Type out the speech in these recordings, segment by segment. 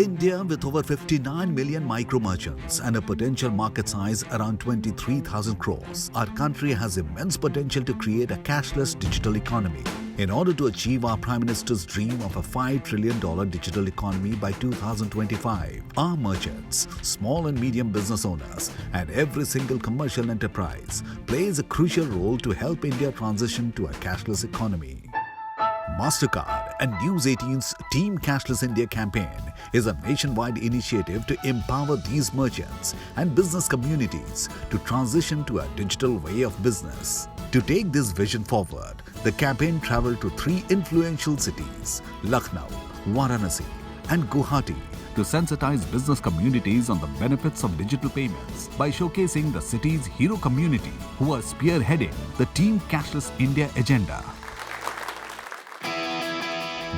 India, with over 59 million micro merchants and a potential market size around 23,000 crores, our country has immense potential to create a cashless digital economy. In order to achieve our Prime Minister's dream of a $5 trillion digital economy by 2025, our merchants, small and medium business owners, and every single commercial enterprise plays a crucial role to help India transition to a cashless economy. Mastercard and News 18's Team Cashless India campaign is a nationwide initiative to empower these merchants and business communities to transition to a digital way of business. To take this vision forward, the campaign traveled to 3 influential cities, Lucknow, Varanasi, and Guwahati, to sensitize business communities on the benefits of digital payments by showcasing the city's hero community who are spearheading the Team Cashless India agenda.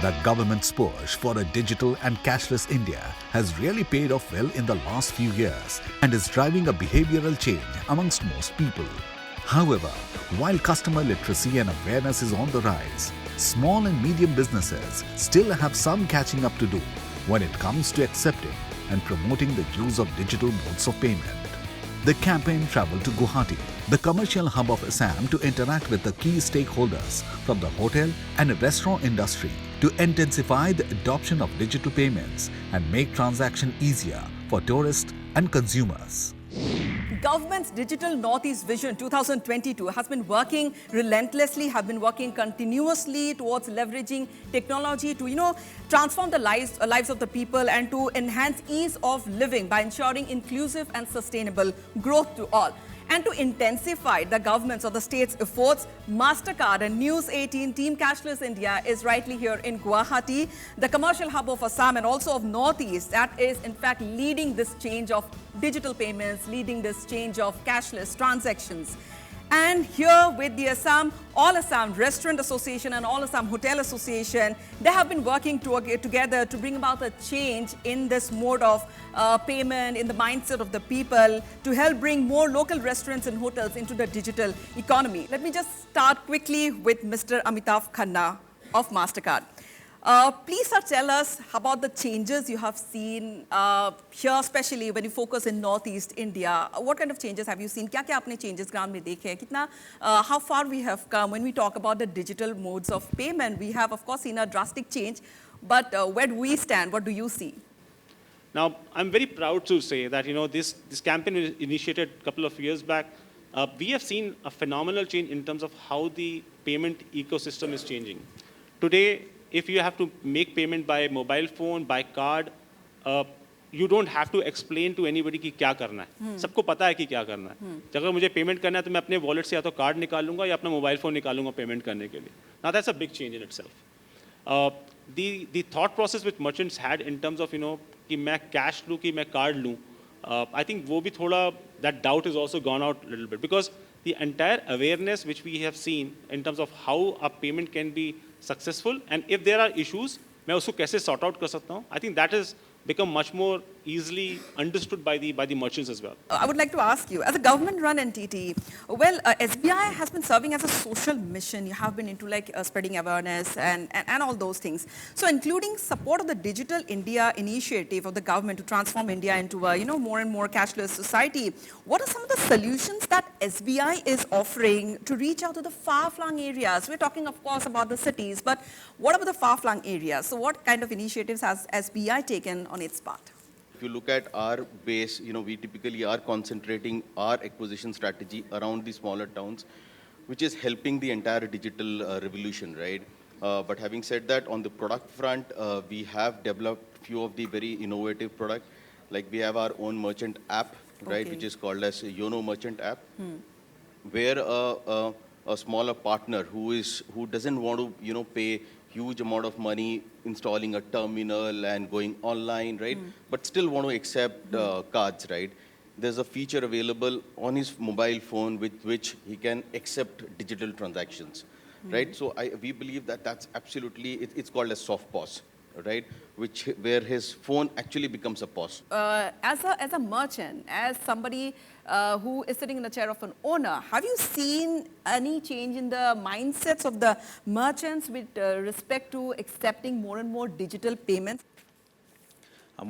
The government's push for a digital and cashless India has really paid off well in the last few years and is driving a behavioral change amongst most people. However, while customer literacy and awareness is on the rise, small and medium businesses still have some catching up to do when it comes to accepting and promoting the use of digital modes of payment. The campaign traveled to Guwahati, the commercial hub of Assam, to interact with the key stakeholders from the hotel and restaurant industry to intensify the adoption of digital payments and make transaction easier for tourists and consumers. Government's Digital Northeast Vision 2022 has been working relentlessly, have been working continuously towards leveraging technology to, transform the lives of the people and to enhance ease of living by ensuring inclusive and sustainable growth to all. And to intensify the government's or the state's efforts, Mastercard and News 18 Team Cashless India is rightly here in Guwahati, the commercial hub of Assam and also of Northeast, that is in fact leading this change of digital payments, leading this change of cashless transactions. And here with the All Assam Restaurant Association and All Assam Hotel Association, they have been working together to bring about a change in this mode of payment, in the mindset of the people, to help bring more local restaurants and hotels into the digital economy. Let me just start quickly with Mr. Amitav Khanna of Mastercard. Please tell us about the changes you have seen here, especially when you focus in Northeast India. What kind of changes have you seen? क्या आपने changes ground में देखे हैं? कितना how far we have come when we talk about the digital modes of payment? We have of course seen a drastic change, but where do we stand? What do you see? Now, I'm very proud to say that this campaign was initiated a couple of years back. We have seen a phenomenal change in terms of how the payment ecosystem is changing. Today, if you have to make payment by mobile phone, by card, you don't have to explain to anybody कि क्या करना है. सबको पता है कि क्या करना है. अगर मुझे पेमेंट करना है तो मैं अपने वॉलेट से या तो कार्ड निकाल लूँगा या अपना मोबाइल फ़ोन निकालूँगा पेमेंट करने के लिए. Now that's a big change in itself. The thought process which merchants had in terms of कि मैं cash लूँ कि मैं card लूँ, I think वो भी थोड़ा that doubt has also gone out a little bit, because the entire awareness which we have seen in terms of how a payment can be successful and if there are issues, मैं उसको कैसे sort out कर सकता हूँ. I think that has become much more easily understood by the merchants as well. I would like to ask you, as a government-run entity, well, SBI has been serving as a social mission. You have been into spreading awareness and all those things. So, including support of the Digital India initiative of the government to transform India into a more and more cashless society, what are some of the solutions that SBI is offering to reach out to the far-flung areas? We're talking, of course, about the cities, but what about the far-flung areas? So, what kind of initiatives has SBI taken on its part? If you look at our base, we typically are concentrating our acquisition strategy around the smaller towns, which is helping the entire digital revolution, right? But having said that, on the product front, we have developed few of the very innovative products. Like we have our own merchant app, right, which is called as Yono Merchant app, where a smaller partner who doesn't want to pay huge amount of money installing a terminal and going online, right? But still want to accept cards, right? There's a feature available on his mobile phone with which he can accept digital transactions, right? So we believe that that's absolutely, it's called a soft POS, right? Where his phone actually becomes a POS. As a merchant, as somebody who is sitting in the chair of an owner, have you seen any change in the mindsets of the merchants with respect to accepting more and more digital payments?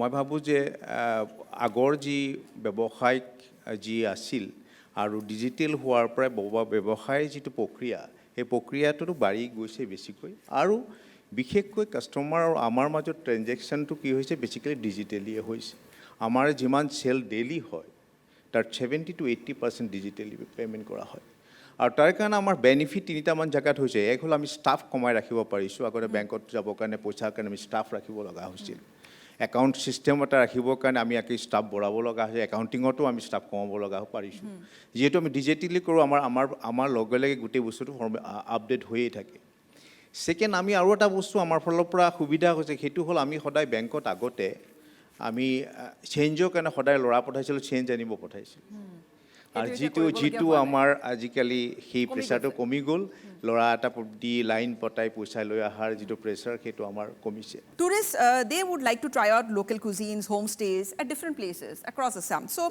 মই ভাবোঁ যে আগৰ যি ব্যৱসায়িক যি আছিল আৰু digital হোৱাৰ পৰা ব্যৱসায়ৰ যিটো প্ৰক্ৰিয়া সেই প্ৰক্ৰিয়াটোতো বাঢ়ি গৈছে বেছিকৈ আৰু বিশেষকৈ কাষ্টমাৰ আৰু আমাৰ মাজত ট্ৰেনজেকশ্যনটো কি হৈছে বেছিকেলি ডিজিটেলিয়ে হৈছে আমাৰ যিমান চেল ডেইলি হয় তাৰ 70 to 80% ডিজিটেলি পে'মেণ্ট কৰা হয় আৰু তাৰ কাৰণে আমাৰ বেনিফিট তিনিটামান জেগাত হৈছে এক হ'ল আমি ষ্টাফ কমাই ৰাখিব পাৰিছোঁ আগতে বেংকত যাবৰ কাৰণে পইচাৰ কাৰণে আমি ষ্টাফ ৰাখিব লগা হৈছিল একাউণ্ট ছিষ্টেম এটা ৰাখিবৰ কাৰণে আমি একে ষ্টাফ বঢ়াব লগা হৈছে একাউণ্টিঙতো আমি ষ্টাফ কমাব লগা পাৰিছোঁ যিহেতু আমি ডিজিটেলি কৰোঁ আমাৰ লগে লগে গোটেই বস্তুটো আপডেট হৈয়ে থাকে ছেকেণ্ড আমি আৰু এটা বস্তু আমাৰ ফালৰ পৰা সুবিধা হৈছে সেইটো হ'ল আমি সদায় বেংকত আগতে আমি চেঞ্জৰ কাৰণে সদায় ল'ৰা পঠাইছিলোঁ চেঞ্জ আনিব পঠাইছিলোঁ আৰু যিটো আমাৰ আজিকালি সেই প্ৰেছাৰটো কমি গ'ল ল'ৰা এটা দি লাইন পতাই পইচা লৈ অহাৰ যিটো প্ৰেছাৰ সেইটো আমাৰ কমিছে Tourists, they would like to try out local cuisines, homestays at different places across Assam. So,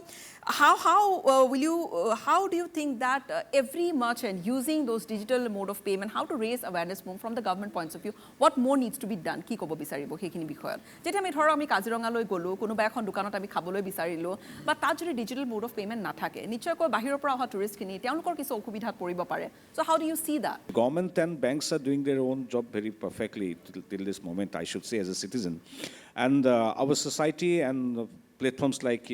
how do you think that every merchant using those digital mode of payment, how to raise awareness more from the government points of view? What more needs to be done? কি ক'ব বিচাৰিব সেইখিনি বিষয়ত যেতিয়া আমি ধৰক আমি কাজিৰঙালৈ গ'লোঁ কোনোবা এখন দোকানত আমি খাবলৈ বিচাৰিলোঁ বা তাত যদি ডিজিটেল মোড অফ পে'মেণ্ট নাথাকে নিশ্চয়কৈ বাহিৰৰ পৰা অহা টুৰিষ্টখিনি তেওঁলোকৰ কিছু অসুবিধাত পৰিব পাৰে so' how do you see that Government and banks are doing their own job very perfectly till this moment, I should say, as a citizen. And our society and platforms like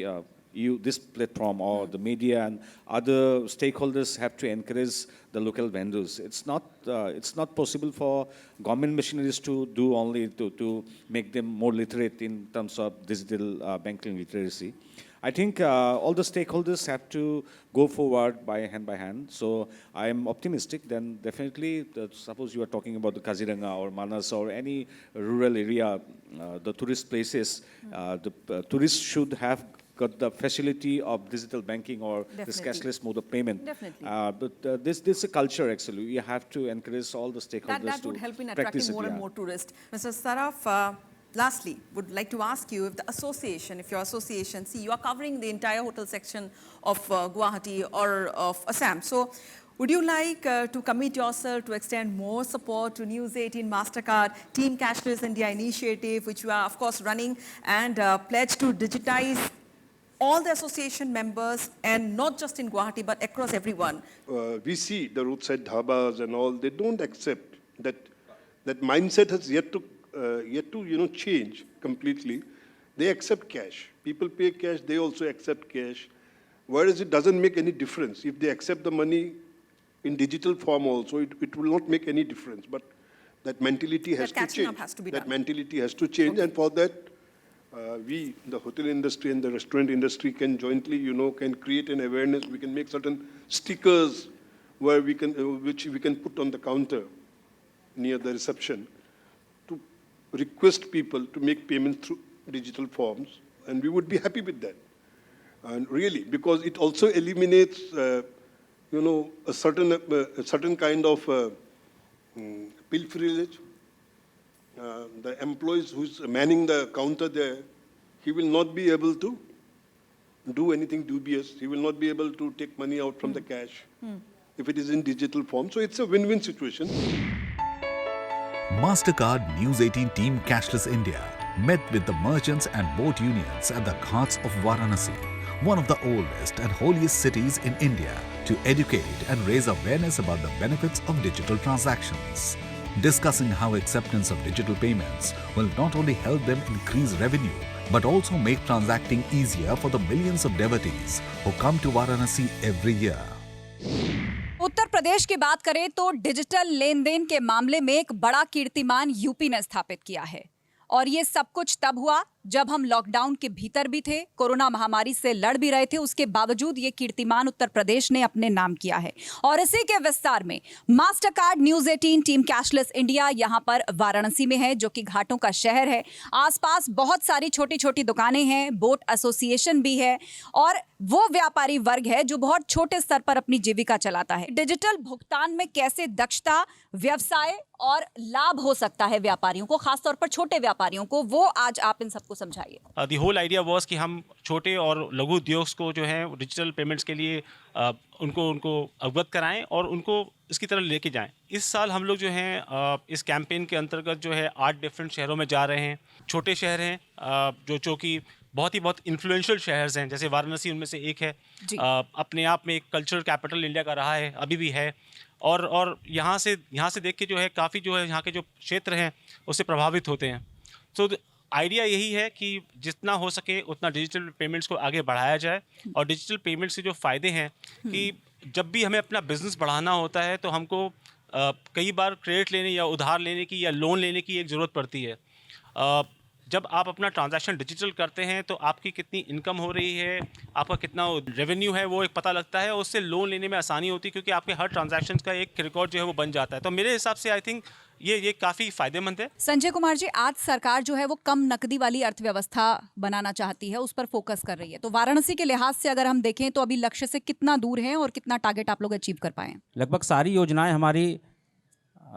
this platform or the media and other stakeholders have to encourage the local vendors. It's not possible for government machineries to do only to make them more literate in terms of digital banking literacy. I think all the stakeholders have to go forward by hand. So I am optimistic. Then definitely, suppose you are talking about the Kaziranga or Manas or any rural area, the tourist places, the tourists should have got the facility of digital banking or this cashless mode of payment. Definitely. But this is a culture actually. You have to encourage all the stakeholders that would help in practice attracting it, more and yeah. more tourists. Mr. Saraf, lastly, would like to ask you if the association, if your association, see, you are covering the entire hotel section of Guwahati or of Assam. So, would you like to commit yourself to extend more support to News 18 MasterCard, Team Cashless India initiative, which you are, of course, running, and pledge to digitize all the association members, and not just in Guwahati, but across everyone? We see the roadside dhabas and all, they don't accept that mindset has yet to change completely. They accept cash. People pay cash, they also accept cash. Whereas it doesn't make any difference. If they accept the money in digital form also, it will not make any difference. But that mentality has to catching change. up has to be that done. mentality has to change. Okay. And for that, we, the hotel industry and the restaurant industry can jointly, can create an awareness. We can make certain stickers where we can, which we can put on the counter near the reception to request people to make payments through digital forms, and we would be happy with that. And really, because it also eliminates, a certain kind of pilferage. The employees who's manning the counter there, he will not be able to do anything dubious. He will not be able to take money out from the cash if it is in digital form. So it's a win-win situation. MasterCard News 18 Team Cashless India met with the merchants and boat unions at the Ghats of Varanasi, one of the oldest and holiest cities in India, to educate and raise awareness about the benefits of digital transactions. Discussing how acceptance of digital payments will not only help them increase revenue, but also make transacting easier for the millions of devotees who come to Varanasi every year. Uttar Pradesh की बात करें तो digital लेन then के मामले में एक बड़ा कीर्तिमान यूपी ने स्थापित किया है और ये सब कुछ तब हुआ जब हम लॉकडाउन के भीतर भी थे, कोरोना महामारी से लड़ भी रहे थे। उसके बावजूद ये कीर्तिमान उत्तर प्रदेश ने अपने नाम किया है और इसी के विस्तार में Mastercard news 18 team cashless India यहाँ पर वाराणसी में है, जो कि घाटों का शहर है। आसपास बहुत सारी छोटी छोटी दुकानें हैं, बोट एसोसिएशन भी है और वो व्यापारी वर्ग है जो बहुत छोटे स्तर पर अपनी जीविका चलाता है। डिजिटल भुगतान में कैसे दक्षता, व्यवसाय और लाभ हो सकता है व्यापारियों को, खासतौर पर छोटे व्यापारियों को, वो आज आप इन सब को समझाइए। द होल आइडिया वॉज कि हम छोटे और लघु उद्योग को जो है डिजिटल पेमेंट्स के लिए उनको अवगत कराएं और उनको इसकी तरफ लेके जाएं। इस साल हम लोग जो हैं इस कैंपेन के अंतर्गत जो है 8 डिफरेंट शहरों में जा रहे हैं। छोटे शहर हैं जो कि बहुत इन्फ्लुएंशियल शहर्स हैं, जैसे वाराणसी उनमें से एक है। अपने आप में एक कल्चरल कैपिटल इंडिया का रहा है, अभी भी है। और यहाँ से देख के जो है काफ़ी जो है यहाँ के जो क्षेत्र हैं उससे प्रभावित होते हैं। तो आइडिया यही है कि जितना हो सके उतना डिजिटल पेमेंट्स को आगे बढ़ाया जाए। और डिजिटल पेमेंट्स से जो फ़ायदे हैं कि जब भी हमें अपना बिजनेस बढ़ाना होता है तो हमको कई बार क्रेडिट लेने या उधार लेने की या लोन लेने की एक ज़रूरत पड़ती है। जब आप अपना ट्रांजैक्शन डिजिटल करते हैं तो आपकी कितनी इनकम हो रही है, आपका कितना रेवेन्यू है, वो एक पता लगता है। उससे लोन लेने में आसानी होती है क्योंकि आपके हर ट्रांजैक्शन का एक रिकॉर्ड जो है वो बन जाता है। तो मेरे हिसाब से आई थिंक ये काफ़ी फ़ायदेमंद है। संजय कुमार जी, आज सरकार जो है वो कम नकदी वाली अर्थव्यवस्था बनाना चाहती है, उस पर फोकस कर रही है। तो वाराणसी के लिहाज से अगर हम देखें तो अभी लक्ष्य से कितना दूर है और कितना टारगेट आप लोग अचीव कर पाए? लगभग सारी योजनाएं हमारी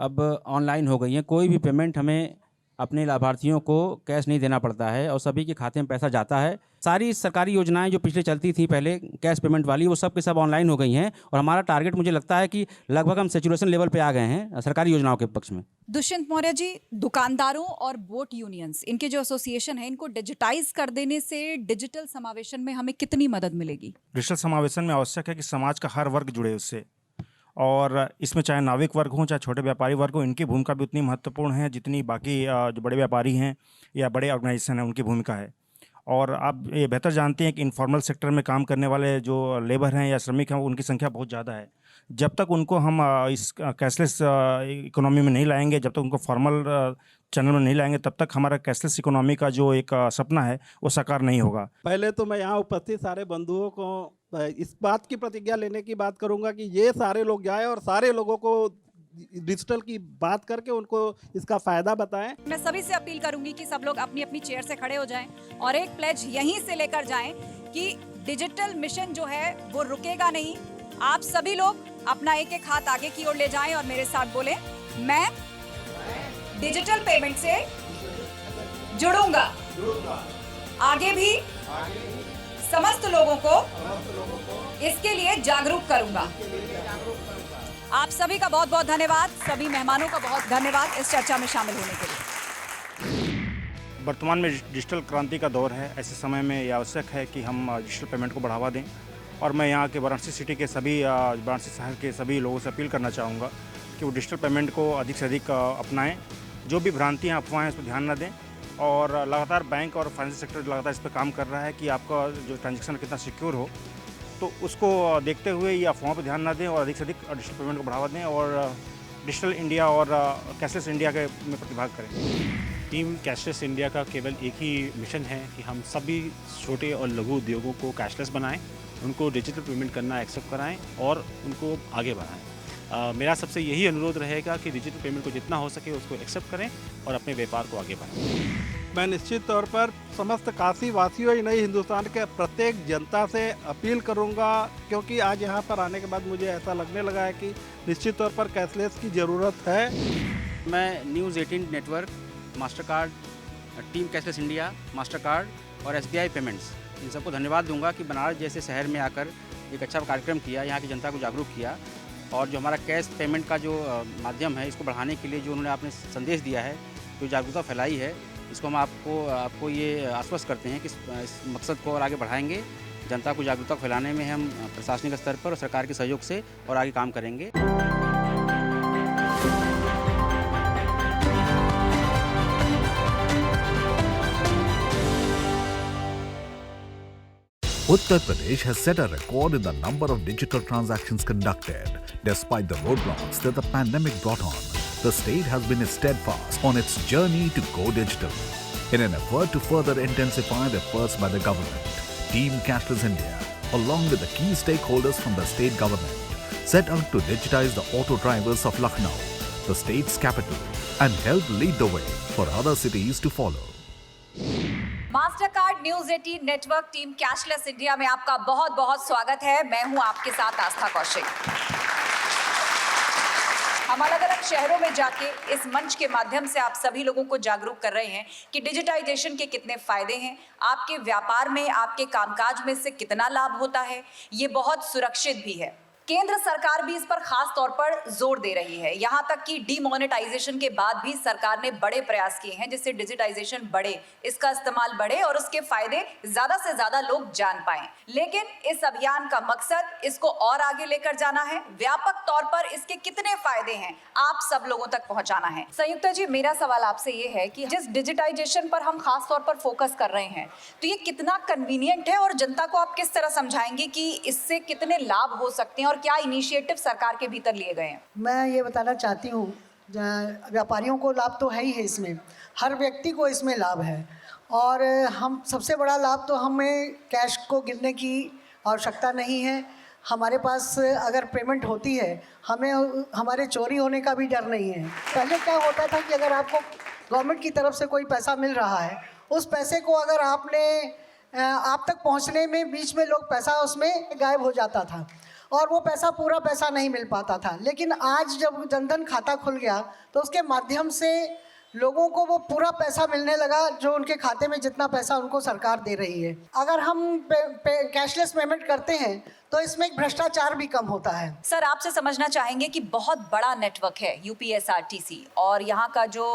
अब ऑनलाइन हो गई हैं। कोई भी पेमेंट हमें अपने लाभार्थियों को कैश नहीं देना पड़ता है और सभी के खाते में पैसा जाता है। सारी सरकारी योजनाएं जो पिछले चलती थी पहले कैश पेमेंट वाली, वो सब के सब ऑनलाइन हो गई हैं। और हमारा टारगेट मुझे लगता है कि लगभग हम सैचुरेशन लेवल पे आ गए हैं सरकारी योजनाओं के पक्ष में। दुष्यंत मौर्य जी, दुकानदारों और बोट यूनियंस, इनके जो एसोसिएशन है, इनको डिजिटाइज कर देने से डिजिटल समावेशन में हमें कितनी मदद मिलेगी? डिजिटल समावेशन में आवश्यक है कि समाज का हर वर्ग जुड़े उससे, और इसमें चाहे नाविक वर्ग हों चाहे छोटे व्यापारी वर्ग हों, इनकी भूमिका भी उतनी महत्वपूर्ण है जितनी बाकी जो बड़े व्यापारी हैं या बड़े ऑर्गेनाइजेशन हैं उनकी भूमिका है। और आप ये बेहतर जानते हैं कि इनफॉर्मल सेक्टर में काम करने वाले जो लेबर हैं या श्रमिक हैं उनकी संख्या बहुत ज़्यादा है। जब तक उनको हम इस कैशलेस इकोनॉमी में नहीं लाएंगे, जब तक उनको फॉर्मल चैनल में नहीं लाएंगे, तब तक हमारा कैशलेस इकोनॉमी का जो एक सपना है वो साकार नहीं होगा। पहले तो मैं यहाँ उपस्थित सारे बंधुओं को इस बात की प्रतिज्ञा लेने की बात करूँगा कि ये सारे लोग जाए और सारे लोगों को डिजिटल की बात करके उनको इसका फायदा बताएं। मैं सभी से अपील करूंगी कि सब लोग अपनी अपनी चेयर से खड़े हो जाएं और एक प्लेज यहीं से लेकर जाएं कि डिजिटल मिशन जो है वो रुकेगा नहीं। आप सभी लोग अपना एक एक हाथ आगे की ओर ले जाएं और मेरे साथ बोलें, मैं डिजिटल पेमेंट से जुड़ूंगा, आगे भी समस्त लोगों को इसके लिए जागरूक करूंगा। आप सभी का बहुत बहुत धन्यवाद, सभी मेहमानों का बहुत धन्यवाद इस चर्चा में शामिल होने के लिए। वर्तमान में डिजिटल क्रांति का दौर है। ऐसे समय में यह आवश्यक है कि हम डिजिटल पेमेंट को बढ़ावा दें, और मैं यहाँ के वाराणसी सिटी के वाराणसी शहर के सभी लोगों से अपील करना चाहूँगा कि वो डिजिटल पेमेंट को अधिक से अधिक अपनाएं। जो भी भ्रांतियाँ अफवाहें इस पर ध्यान न दें, और लगातार बैंक और फाइनेंस सेक्टर लगातार इस पर काम कर रहा है कि आपका जो ट्रांजेक्शन कितना सिक्योर हो, तो उसको देखते हुए ये अफवाहों पर ध्यान ना दें और अधिक से अधिक डिजिटल पेमेंट को बढ़ावा दें और डिजिटल इंडिया और कैशलेस इंडिया के में प्रतिभाग करें। टीम कैशलेस इंडिया का केवल एक ही मिशन है कि हम सभी छोटे और लघु उद्योगों को कैशलेस बनाएं, उनको डिजिटल पेमेंट करना एक्सेप्ट कराएं और उनको आगे बढ़ाएं। मेरा सबसे यही अनुरोध रहेगा कि डिजिटल पेमेंट को जितना हो सके उसको एक्सेप्ट करें और अपने व्यापार को आगे बढ़ाएं। मैं निश्चित तौर पर समस्त काशी वासियों ही नहीं, हिंदुस्तान के प्रत्येक जनता से अपील करूंगा, क्योंकि आज यहाँ पर आने के बाद मुझे ऐसा लगने लगा है कि निश्चित तौर पर कैशलेस की ज़रूरत है। मैं news 18 network, master card, team cashless India, master card और SBI पेमेंट्स, इन सबको धन्यवाद दूंगा कि बनारस जैसे शहर में आकर एक अच्छा कार्यक्रम किया, यहाँ की जनता को जागरूक किया, और जो हमारा कैश पेमेंट का जो माध्यम है इसको बढ़ाने के लिए जो उन्होंने आपने संदेश दिया है, जो जागरूकता फैलाई है, इसको हम आपको ये आश्वस्त करते हैं कि इस मकसद को और आगे बढ़ाएंगे। जनता को जागरूकता फैलाने में हम प्रशासनिक स्तर पर और सरकार के सहयोग से और आगे काम करेंगे। Uttar Pradesh has set a record in the number of digital transactions conducted. Despite the roadblocks that the pandemic brought on, the state has been steadfast on its journey to go digital. In an effort to further intensify the efforts by the government, Team Cashless India, along with the key stakeholders from the state government, set out to digitize the auto drivers of Lucknow, the state's capital, and help lead the way for other cities to follow. Master card news 18 network team cashless India में आपका बहुत बहुत स्वागत है। मैं हूं आपके साथ आस्था कौशिक। हम अलग अलग शहरों में जाके इस मंच के माध्यम से आप सभी लोगों को जागरूक कर रहे हैं कि डिजिटाइजेशन के कितने फायदे हैं, आपके व्यापार में, आपके कामकाज में इससे कितना लाभ होता है, ये बहुत सुरक्षित भी है। केंद्र सरकार भी इस पर खास तौर पर जोर दे रही है। यहाँ तक कि डीमोनेटाइजेशन के बाद भी सरकार ने बड़े प्रयास किए हैं जिससे डिजिटाइजेशन बढ़े, इसका इस्तेमाल बढ़े और उसके फायदे ज्यादा से ज्यादा लोग जान पाएं। लेकिन इस अभियान का मकसद इसको और आगे लेकर जाना है। व्यापक तौर पर इसके कितने फायदे हैं आप सब लोगों तक पहुंचाना है। संयुक्ता जी, मेरा सवाल आपसे ये है कि जिस डिजिटाइजेशन पर हम खास तौर पर फोकस कर रहे हैं, तो ये कितना कन्वीनियंट है और जनता को आप किस तरह समझाएंगे कि इससे कितने लाभ हो सकते हैं और क्या इनिशिएटिव सरकार के भीतर लिए गए हैं? मैं ये बताना चाहती हूँ, व्यापारियों को लाभ तो है ही है, इसमें हर व्यक्ति को इसमें लाभ है। और हम सबसे बड़ा लाभ तो हमें कैश को गिरने की आवश्यकता नहीं है। हमारे पास अगर पेमेंट होती है, हमें हमारे चोरी होने का भी डर नहीं है। पहले क्या होता था कि अगर आपको गवर्नमेंट की तरफ से कोई पैसा मिल रहा है, उस पैसे को अगर आप तक पहुँचने में बीच में लोग पैसा उसमें गायब हो जाता था और वो पैसा पूरा पैसा नहीं मिल पाता था। लेकिन आज जब जनधन खाता खुल गया तो उसके माध्यम से लोगों को वो पूरा पैसा मिलने लगा, जो उनके खाते में जितना पैसा उनको सरकार दे रही है। अगर हम कैशलेस पेमेंट करते हैं तो इसमें एक भ्रष्टाचार भी कम होता है। सर, आपसे समझना चाहेंगे कि बहुत बड़ा नेटवर्क है यूपीएसआरटीसी और यहाँ का जो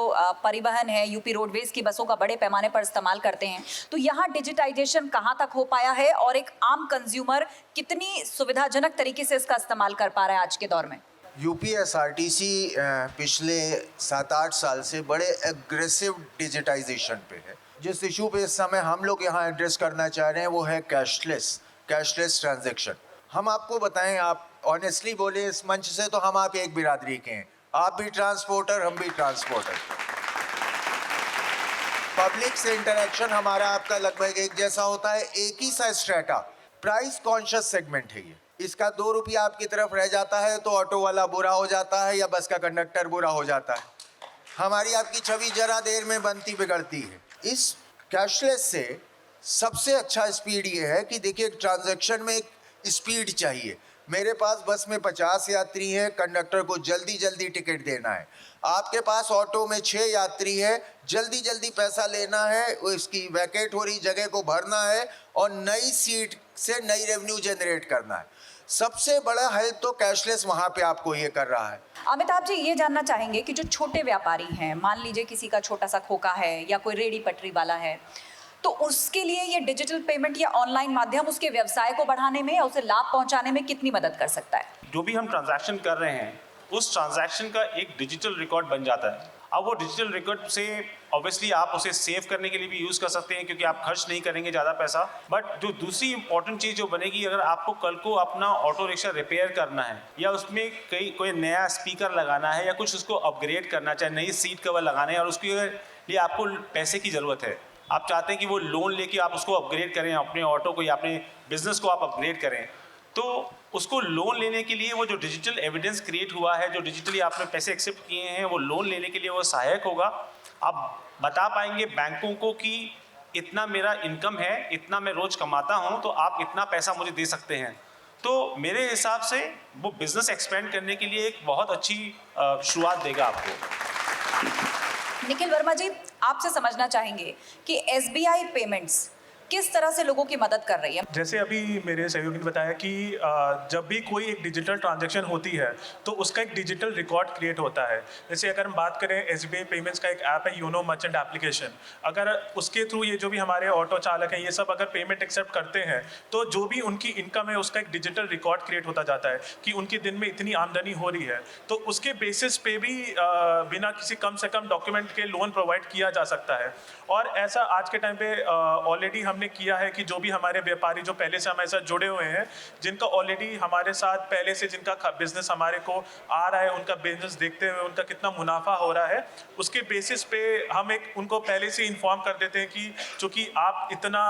परिवहन है, यूपी रोडवेज की बसों का बड़े पैमाने पर इस्तेमाल करते हैं, तो यहाँ डिजिटाइजेशन कहाँ तक हो पाया है और एक आम कंज्यूमर कितनी सुविधाजनक तरीके से इसका इस्तेमाल कर पा रहा है आज के दौर में? यूपीएसआरटीसी पिछले 7-8 साल से बड़े एग्रेसिव डिजिटाइजेशन पे है। जिस इशू पे इस समय हम लोग यहाँ एड्रेस करना चाह रहे हैं वो है कैशलेस ट्रांजैक्शन। हम आपको बताएं, आप ऑनेस्टली बोले इस मंच से, तो हम आप एक बिरादरी के हैं, आप भी ट्रांसपोर्टर, हम भी ट्रांसपोर्टर। पब्लिक से इंटरेक्शन हमारा आपका लगभग एक जैसा होता है, एक ही सा स्ट्रेटा। प्राइस कॉन्शियस सेगमेंट है ये। इसका 2 रुपया आपकी तरफ रह जाता है तो ऑटो वाला बुरा हो जाता है या बस का कंडक्टर बुरा हो जाता है। हमारी आपकी छवि जरा देर में बनती बिगड़ती है। इस कैशलेस से सबसे अच्छा स्पीड ये है कि देखिए, ट्रांजैक्शन में एक स्पीड चाहिए। मेरे पास बस में 50 यात्री हैं, कंडक्टर को जल्दी जल्दी टिकट देना है। आपके पास ऑटो में 6 यात्री है, जल्दी जल्दी पैसा लेना है, इसकी वैकेट हो रही जगह को भरना है और नई सीट से नई रेवेन्यू जनरेट करना है। सबसे बड़ा हेल्प तो कैशलेस वहाँ पे आपको ये कर रहा है। अमिताभ जी, ये जानना चाहेंगे कि जो छोटे व्यापारी हैं, मान लीजिए किसी का छोटा सा खोखा है या कोई रेडी पटरी वाला है, तो उसके लिए ये डिजिटल पेमेंट या ऑनलाइन माध्यम उसके व्यवसाय को बढ़ाने में या उसे लाभ पहुंचाने में कितनी मदद कर सकता है? जो भी हम ट्रांजैक्शन कर रहे हैं, उस ट्रांजैक्शन का एक डिजिटल रिकॉर्ड बन जाता है। अब वो डिजिटल रिकॉर्ड से ऑब्वियसली आप उसे सेव करने के लिए भी यूज़ कर सकते हैं, क्योंकि आप खर्च नहीं करेंगे ज़्यादा पैसा। बट जो दूसरी इंपॉर्टेंट चीज़ जो बनेगी, अगर आपको कल को अपना ऑटो रिक्शा रिपेयर करना है या उसमें कोई नया स्पीकर लगाना है या कुछ उसको अपग्रेड करना, चाहे नई सीट कवर लगाना है और उसके लिए आपको पैसे की ज़रूरत है, आप चाहते हैं कि वो लोन लेके आप उसको अपग्रेड करें, अपने ऑटो को या अपने बिजनेस को आप अपग्रेड करें, तो उसको लोन लेने के लिए वो जो डिजिटल एविडेंस क्रिएट हुआ है, जो डिजिटली आपने पैसे एक्सेप्ट किए हैं, वो लोन लेने के लिए वो सहायक होगा। आप बता पाएंगे बैंकों को कि इतना मेरा इनकम है, इतना मैं रोज कमाता हूँ, तो आप इतना पैसा मुझे दे सकते हैं। तो मेरे हिसाब से वो बिजनेस एक्सपेंड करने के लिए एक बहुत अच्छी शुरुआत देगा आपको। निखिल वर्मा जी, आपसे समझना चाहेंगे कि एसबीआई पेमेंट्स किस तरह से लोगों की मदद कर रही है? जैसे अभी मेरे सहयोगी ने बताया कि जब भी कोई एक डिजिटल ट्रांजैक्शन होती है तो उसका एक डिजिटल रिकॉर्ड क्रिएट होता है। जैसे अगर हम बात करें एसबीआई पेमेंट्स का एक ऐप है योनो मर्चेंट एप्लीकेशन, अगर उसके थ्रू ये जो भी हमारे ऑटो चालक हैं ये सब अगर पेमेंट एक्सेप्ट करते हैं तो जो भी उनकी इनकम है उसका एक डिजिटल रिकॉर्ड क्रिएट होता जाता है कि उनके दिन में इतनी आमदनी हो रही है, तो उसके बेसिस पे भी बिना किसी कम से कम डॉक्यूमेंट के लोन प्रोवाइड किया जा सकता है। और ऐसा आज के टाइम पे ऑलरेडी हमने किया है कि जो भी हमारे व्यापारी जो पहले से हमारे साथ जुड़े हुए हैं, जिनका ऑलरेडी हमारे साथ पहले से जिनका बिजनेस हमारे को आ रहा है, उनका बिजनेस देखते हुए उनका कितना मुनाफा हो रहा है, उसके बेसिस पे हम एक उनको पहले से इन्फॉर्म कर देते हैं कि चूँकि आप इतना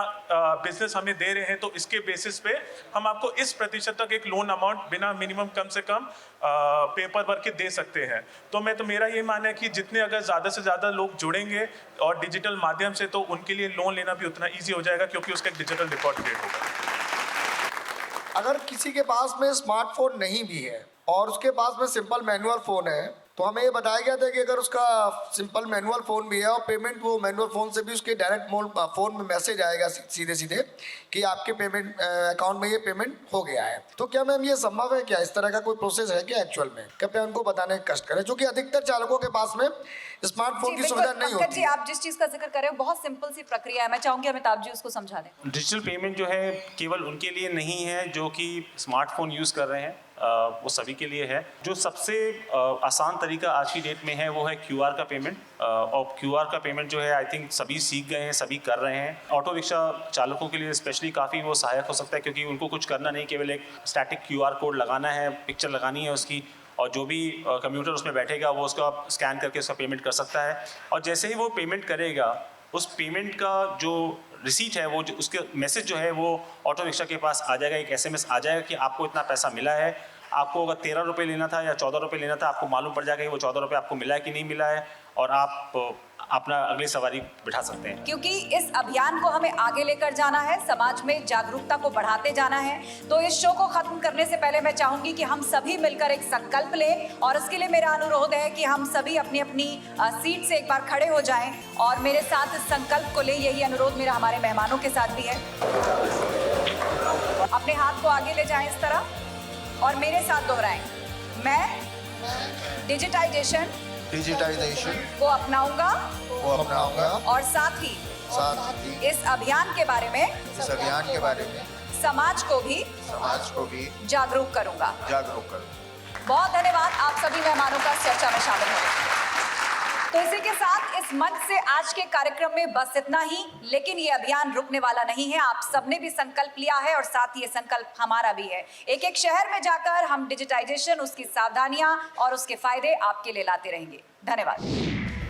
बिजनेस हमें दे रहे हैं तो इसके बेसिस पे हम आपको इस प्रतिशत तक एक लोन अमाउंट बिना मिनिमम कम से कम पेपर वर्क के दे सकते हैं। तो मेरा ये मानना है कि जितने अगर ज़्यादा से ज़्यादा लोग जुड़ेंगे और डिजिटल माध्यम से, तो उनके लिए लोन लेना भी उतना ईजी हो जाएगा क्योंकि उसका एक डिजिटल रिकॉर्ड क्रिएट होगा। अगर किसी के पास में स्मार्टफोन नहीं भी है और उसके पास में सिंपल मैनुअल फ़ोन है, तो हमें ये बताया गया था कि अगर उसका सिंपल मैनुअल फ़ोन भी है और पेमेंट वो मैनुअल फ़ोन से भी उसके डायरेक्ट फ़ोन में मैसेज आएगा सीधे सीधे कि आपके पेमेंट अकाउंट में ये पेमेंट हो गया है। तो क्या मैम ये संभव है क्या? इस तरह का कोई प्रोसेस है क्या एक्चुअल में? कृपया उनको बताने का कष्ट करें, क्योंकि अधिकतर चालकों के पास में स्मार्टफोन की सुविधा नहीं होती। जी, आप जिस चीज़ का जिक्र कर रहे हो बहुत सिंपल सी प्रक्रिया है, मैं चाहूँगी अमिताभ जी उसको समझा दें। डिजिटल पेमेंट जो है केवल उनके लिए नहीं है जो कि स्मार्टफोन यूज़ कर रहे हैं, वो सभी के लिए है। जो सबसे आसान तरीका आज की डेट में है वो है क्यूआर का पेमेंट, और क्यूआर का पेमेंट जो है आई थिंक सभी सीख गए हैं, सभी कर रहे हैं। ऑटो रिक्शा चालकों के लिए स्पेशली काफ़ी वो सहायक हो सकता है, क्योंकि उनको कुछ करना नहीं, केवल एक स्टैटिक क्यूआर कोड लगाना है, पिक्चर लगानी है उसकी, और जो भी कम्यूटर उसमें बैठेगा वो उसका स्कैन करके उसका पेमेंट कर सकता है। और जैसे ही वो पेमेंट करेगा, उस पेमेंट का जो रिसीट है वो उसके मैसेज जो है वो ऑटो रिक्शा के पास आ जाएगा, एक SMS आ जाएगा कि आपको इतना पैसा मिला है। आपको अगर 13 रुपये लेना था या 14 रुपये लेना था, आपको मालूम पड़ जाएगा कि वो 14 रुपये आपको मिला है कि नहीं मिला है, और आप अपना अगली सवारी बिठा सकते हैं। क्योंकि इस अभियान को हमें आगे लेकर जाना है, समाज में जागरूकता को बढ़ाते जाना है, तो इस शो को खत्म करने से पहले मैं चाहूंगी कि हम सभी मिलकर एक संकल्प लें, और इसके लिए मेरा अनुरोध है कि हम सभी अपनी अपनी सीट से एक बार खड़े हो जाएं और मेरे साथ इस संकल्प को लें। यही अनुरोध मेरा हमारे मेहमानों के साथ भी है। अपने हाथ को आगे ले जाएं इस तरह और मेरे साथ दोहराएं, मैं डिजिटाइजेशन को अपनाऊंगा और साथ ही इस अभियान के बारे में समाज को भी जागरूक करूंगा। बहुत धन्यवाद आप सभी मेहमानों का चर्चा में शामिल होने। तो इसी के साथ इस मंच से आज के कार्यक्रम में बस इतना ही, लेकिन ये अभियान रुकने वाला नहीं है। आप सबने भी संकल्प लिया है और साथ ही ये संकल्प हमारा भी है। एक एक शहर में जाकर हम डिजिटाइजेशन, उसकी सावधानियां और उसके फायदे आपके लिए लाते रहेंगे। धन्यवाद।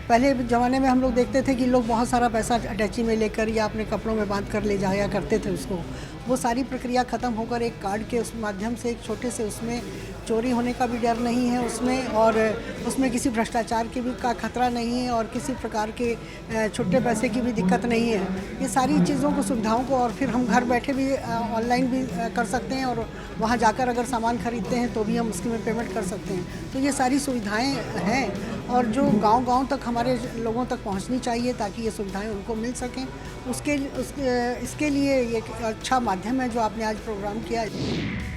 पहले ज़माने में हम लोग देखते थे कि लोग बहुत सारा पैसा अटैची में लेकर या अपने कपड़ों में बांध कर ले जाया करते थे उसको। वो सारी प्रक्रिया ख़त्म होकर एक कार्ड के उस माध्यम से एक छोटे से उसमें चोरी होने का भी डर नहीं है उसमें, और उसमें किसी भ्रष्टाचार की भी का खतरा नहीं है, और किसी प्रकार के छोटे पैसे की भी दिक्कत नहीं है। ये सारी चीज़ों को, सुविधाओं को, और फिर हम घर बैठे भी ऑनलाइन भी कर सकते हैं, और वहाँ जाकर अगर सामान खरीदते हैं तो भी हम उसकी में पेमेंट कर सकते हैं। तो ये सारी सुविधाएँ हैं, और जो गांव-गांव तक हमारे लोगों तक पहुंचनी चाहिए ताकि ये सुविधाएं उनको मिल सकें। इसके लिए एक अच्छा माध्यम है जो आपने आज प्रोग्राम किया।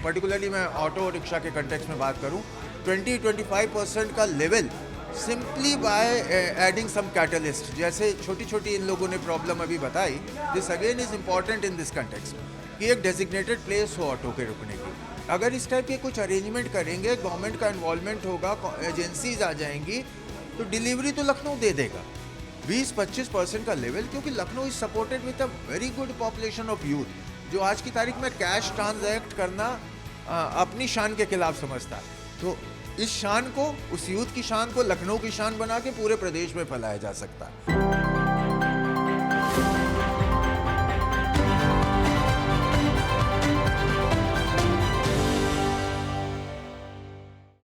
पर्टिकुलरली मैं ऑटो रिक्शा के कंटेक्स्ट में बात करूं, 20-25% का level simply by adding some catalyst, जैसे छोटी छोटी इन लोगों ने प्रॉब्लम अभी बताई। This again is important in this context कि एक डेजिग्नेटेड प्लेस हो ऑटो के रुकने की। अगर इस टाइप के कुछ अरेंजमेंट करेंगे, गवर्नमेंट का इन्वॉल्वमेंट होगा, एजेंसीज आ जाएंगी, तो डिलीवरी तो लखनऊ दे देगा। 20-25% का लेवल, क्योंकि Lucknow is supported with a very good population of youth, जो आज की तारीख में कैश ट्रांजैक्ट करना अपनी शान के खिलाफ समझता है। तो इस शान को, उस यूथ की शान को लखनऊ की शान बना के पूरे प्रदेश में फैलाया जा सकता है।